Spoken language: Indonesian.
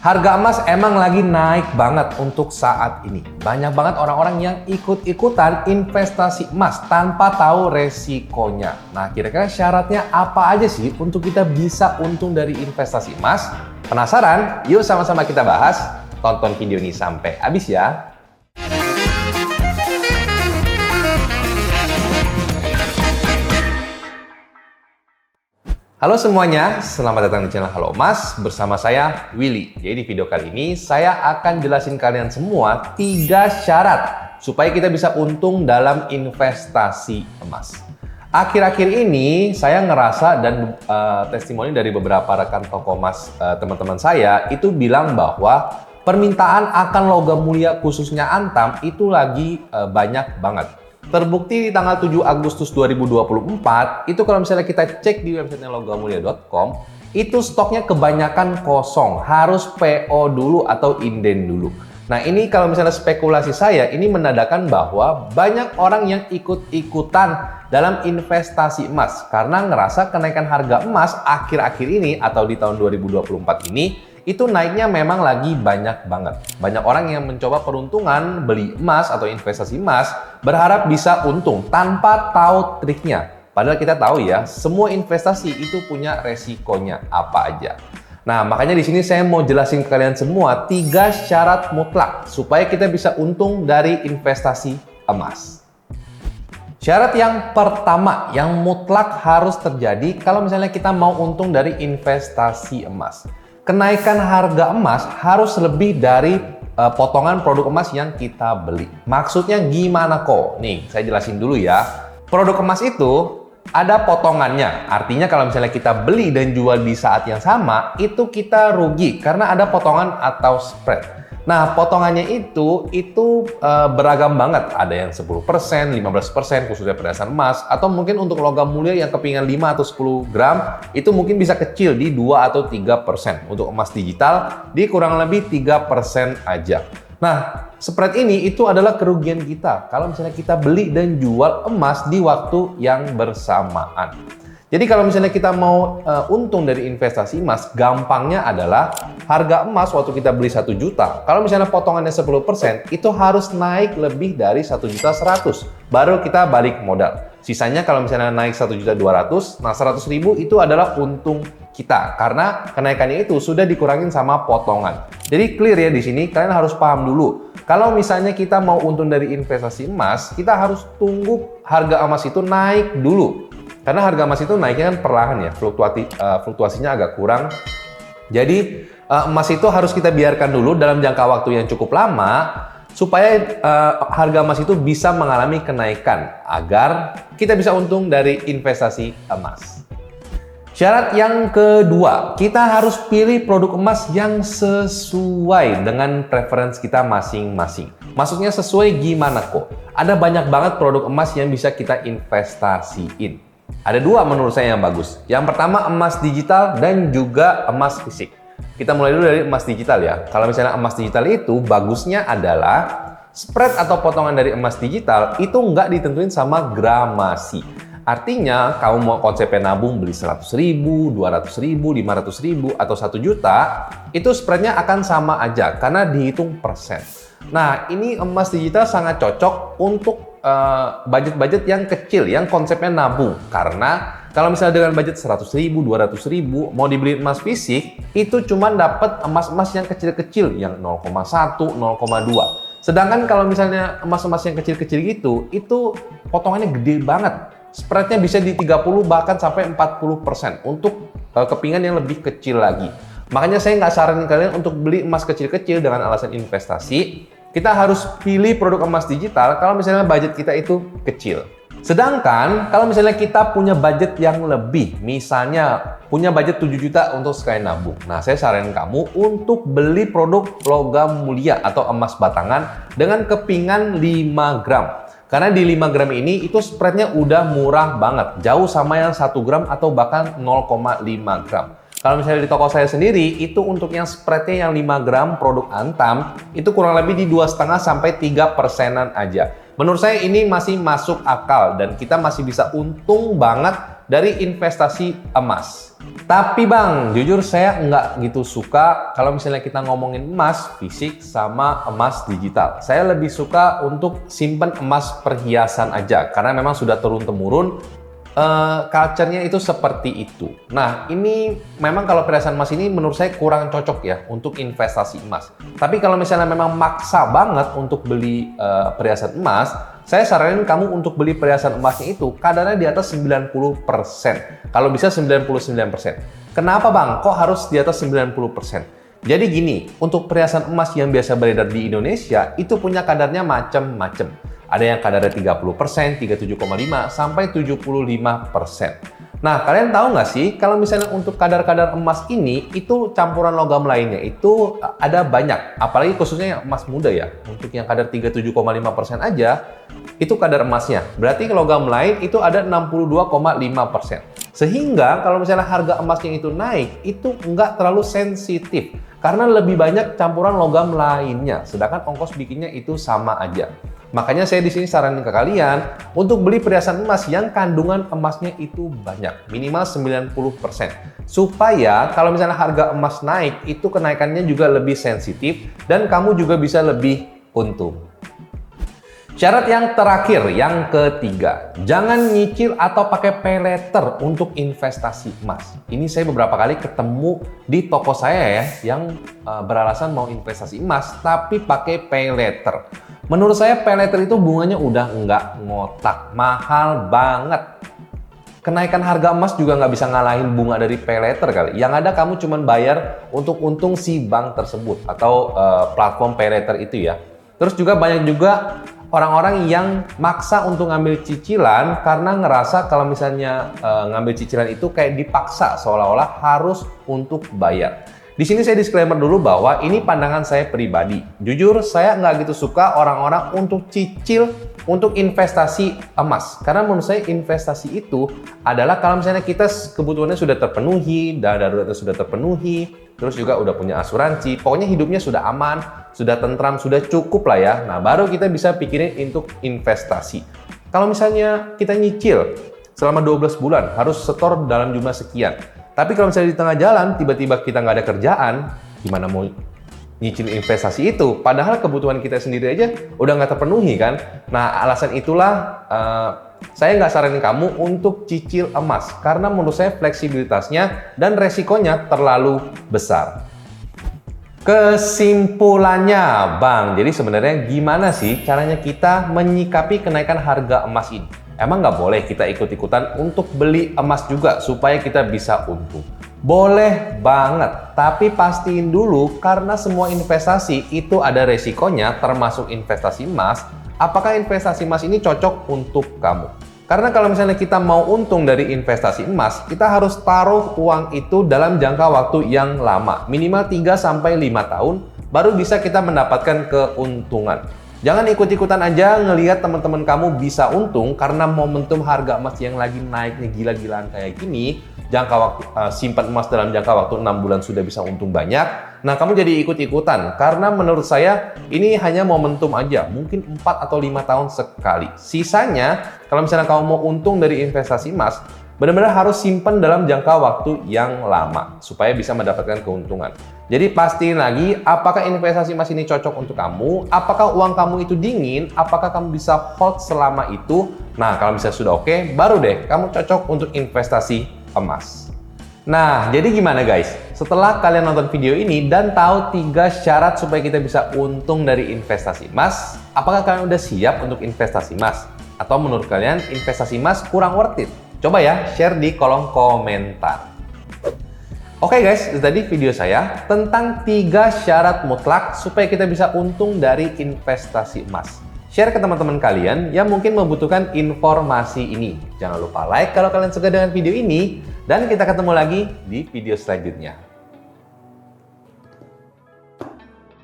Harga emas emang lagi naik banget untuk saat ini. Banyak banget orang-orang yang ikut-ikutan investasi emas tanpa tahu resikonya. Nah, kira-kira syaratnya apa aja sih untuk kita bisa untung dari investasi emas? Penasaran? Yuk sama-sama kita bahas. Tonton video ini sampai habis ya. Halo semuanya, selamat datang di channel Halo Emas bersama saya Willy. Jadi di video kali ini saya akan jelasin kalian semua 3 syarat supaya kita bisa untung dalam investasi emas. Akhir-akhir ini saya ngerasa dan testimoni dari beberapa rekan toko emas teman-teman saya itu bilang bahwa permintaan akan logam mulia khususnya Antam itu lagi banyak banget. Terbukti di tanggal 7 Agustus 2024, itu kalau misalnya kita cek di websitenya logamulia.com, itu stoknya kebanyakan kosong, harus PO dulu atau inden dulu. Nah ini kalau misalnya spekulasi saya, ini menandakan bahwa banyak orang yang ikut-ikutan dalam investasi emas karena ngerasa kenaikan harga emas akhir-akhir ini atau di tahun 2024 ini itu naiknya memang lagi banyak banget. Banyak orang yang mencoba peruntungan beli emas atau investasi emas berharap bisa untung tanpa tahu triknya. Padahal kita tahu ya, semua investasi itu punya resikonya apa aja. Nah, makanya di sini saya mau jelasin ke kalian semua 3 syarat mutlak supaya kita bisa untung dari investasi emas. Syarat yang pertama yang mutlak harus terjadi kalau misalnya kita mau untung dari investasi emas. Kenaikan harga emas harus lebih dari potongan produk emas yang kita beli. Maksudnya gimana kok? Nih, saya jelasin dulu ya. Produk emas itu ada potongannya. Artinya kalau misalnya kita beli dan jual di saat yang sama, itu kita rugi karena ada potongan atau spread. Nah, potongannya itu beragam banget. Ada yang 10%, 15% khususnya perhiasan emas, atau mungkin untuk logam mulia yang kepingan 5 atau 10 gram, itu mungkin bisa kecil di 2 atau 3%. Untuk emas digital, di kurang lebih 3% aja. Nah, spread ini itu adalah kerugian kita kalau misalnya kita beli dan jual emas di waktu yang bersamaan. Jadi kalau misalnya kita mau untung dari investasi emas, gampangnya adalah harga emas waktu kita beli 1 juta. Kalau misalnya potongannya 10%, itu harus naik lebih dari 1.100.000. Baru kita balik modal. Sisanya kalau misalnya naik 1.200.000, nah 100.000 itu adalah untung kita. Karena kenaikannya itu sudah dikurangin sama potongan. Jadi clear ya di sini, kalian harus paham dulu. Kalau misalnya kita mau untung dari investasi emas, kita harus tunggu harga emas itu naik dulu. Karena harga emas itu naiknya kan perlahan ya, fluktuasinya agak kurang. Jadi emas itu harus kita biarkan dulu dalam jangka waktu yang cukup lama supaya harga emas itu bisa mengalami kenaikan agar kita bisa untung dari investasi emas. Syarat yang kedua, kita harus pilih produk emas yang sesuai dengan preferensi kita masing-masing. Maksudnya sesuai gimana kok? Ada banyak banget produk emas yang bisa kita investasiin. Ada 2 menurut saya yang bagus. Yang pertama emas digital dan juga emas fisik. Kita mulai dulu dari emas digital ya. Kalau misalnya emas digital itu bagusnya adalah spread atau potongan dari emas digital itu nggak ditentuin sama gramasi. Artinya kamu mau konsepnya nabung beli 100.000, 200.000, 500.000 atau 1 juta, itu spreadnya akan sama aja karena dihitung persen. Nah ini emas digital sangat cocok untuk budget-budget yang kecil, yang konsepnya nabung. Karena kalau misalnya dengan budget 100.000, 200.000, mau dibeli emas fisik, itu cuma dapat emas-emas yang kecil-kecil, yang 0,1, 0,2. Sedangkan kalau misalnya emas-emas yang kecil-kecil gitu, itu potongannya gede banget. Spreadnya bisa di 30 bahkan sampai 40% untuk kepingan yang lebih kecil lagi. Makanya saya nggak saranin kalian untuk beli emas kecil-kecil dengan alasan investasi. Kita harus pilih produk emas digital kalau misalnya budget kita itu kecil. Sedangkan kalau misalnya kita punya budget yang lebih, misalnya punya budget 7 juta untuk sekali nabung. Nah, saya saranin kamu untuk beli produk logam mulia atau emas batangan dengan kepingan 5 gram. Karena di 5 gram ini itu spreadnya udah murah banget, jauh sama yang 1 gram atau bahkan 0,5 gram. Kalau misalnya di toko saya sendiri, itu untuk yang spreadnya yang 5 gram produk Antam, itu kurang lebih di 2,5 sampai 3%-an aja. Menurut saya ini masih masuk akal dan kita masih bisa untung banget dari investasi emas. Tapi Bang, jujur saya nggak gitu suka kalau misalnya kita ngomongin emas fisik sama emas digital. Saya lebih suka untuk simpen emas perhiasan aja, karena memang sudah turun-temurun culture-nya itu seperti itu. Nah, ini memang kalau perhiasan emas ini menurut saya kurang cocok ya untuk investasi emas. Tapi kalau misalnya memang maksa banget untuk beli perhiasan emas, saya saranin kamu untuk beli perhiasan emasnya itu kadarnya di atas 90%. Kalau bisa 99%. Kenapa Bang? Kok harus di atas 90%? Jadi gini, untuk perhiasan emas yang biasa beredar di Indonesia itu punya kadarnya macam-macam. Ada yang kadarnya 30%, 37,5, sampai 75%. Nah, kalian tahu nggak sih, kalau misalnya untuk kadar-kadar emas ini, itu campuran logam lainnya, itu ada banyak. Apalagi khususnya yang emas muda ya. Untuk yang kadar 37,5% aja, itu kadar emasnya. Berarti logam lain itu ada 62,5%. Sehingga kalau misalnya harga emasnya itu naik, itu nggak terlalu sensitif. Karena lebih banyak campuran logam lainnya. Sedangkan ongkos bikinnya itu sama aja. Makanya saya di sini saranin ke kalian untuk beli perhiasan emas yang kandungan emasnya itu banyak, minimal 90%. Supaya kalau misalnya harga emas naik, itu kenaikannya juga lebih sensitif dan kamu juga bisa lebih untung. Syarat yang terakhir, yang ketiga, jangan nyicil atau pakai pay letter untuk investasi emas. Ini saya beberapa kali ketemu di toko saya ya, yang beralasan mau investasi emas, tapi pakai pay letter. Menurut saya pay letter itu bunganya udah nggak ngotak, mahal banget. Kenaikan harga emas juga nggak bisa ngalahin bunga dari pay letter kali. Yang ada kamu cuma bayar untuk untung si bank tersebut atau platform pay letter itu ya. Terus juga banyak juga orang-orang yang maksa untuk ngambil cicilan karena ngerasa kalau misalnya ngambil cicilan itu kayak dipaksa seolah-olah harus untuk bayar. Di sini saya disclaimer dulu bahwa ini pandangan saya pribadi. Jujur saya nggak gitu suka orang-orang untuk cicil untuk investasi emas. Karena menurut saya investasi itu adalah kalau misalnya kita kebutuhannya sudah terpenuhi, dana daruratnya sudah terpenuhi, terus juga udah punya asuransi, pokoknya hidupnya sudah aman, sudah tentram, sudah cukup lah ya. Nah, baru kita bisa pikirin untuk investasi. Kalau misalnya kita nyicil selama 12 bulan, harus setor dalam jumlah sekian. Tapi kalau misalnya di tengah jalan, tiba-tiba kita nggak ada kerjaan, gimana mau nyicil investasi itu? Padahal kebutuhan kita sendiri aja udah nggak terpenuhi kan? Nah, alasan itulah saya nggak saranin kamu untuk cicil emas. Karena menurut saya fleksibilitasnya dan resikonya terlalu besar. Kesimpulannya, Bang, jadi sebenarnya gimana sih caranya kita menyikapi kenaikan harga emas ini? Emang nggak boleh kita ikut-ikutan untuk beli emas juga supaya kita bisa untung? Boleh banget, tapi pastiin dulu karena semua investasi itu ada resikonya termasuk investasi emas. Apakah investasi emas ini cocok untuk kamu? Karena kalau misalnya kita mau untung dari investasi emas, kita harus taruh uang itu dalam jangka waktu yang lama, minimal 3-5 tahun, baru bisa kita mendapatkan keuntungan. Jangan ikut-ikutan aja ngelihat teman-teman kamu bisa untung karena momentum harga emas yang lagi naiknya gila-gilaan kayak gini, jangka waktu simpan emas dalam jangka waktu 6 bulan sudah bisa untung banyak. Nah, kamu jadi ikut-ikutan karena menurut saya ini hanya momentum aja, mungkin 4 atau 5 tahun sekali. Sisanya, kalau misalnya kamu mau untung dari investasi emas, benar-benar harus simpan dalam jangka waktu yang lama supaya bisa mendapatkan keuntungan. Jadi pastiin lagi apakah investasi emas ini cocok untuk kamu, apakah uang kamu itu dingin, apakah kamu bisa hold selama itu. Nah, kalau misalnya sudah oke, baru deh kamu cocok untuk investasi emas. Nah, jadi gimana guys? Setelah kalian nonton video ini dan tahu 3 syarat supaya kita bisa untung dari investasi emas, apakah kalian udah siap untuk investasi emas? Atau menurut kalian investasi emas kurang worth it? Coba ya share di kolom komentar. Oke guys, itu tadi video saya tentang 3 syarat mutlak supaya kita bisa untung dari investasi emas. Share ke teman-teman kalian yang mungkin membutuhkan informasi ini. Jangan lupa like kalau kalian suka dengan video ini. Dan kita ketemu lagi di video selanjutnya.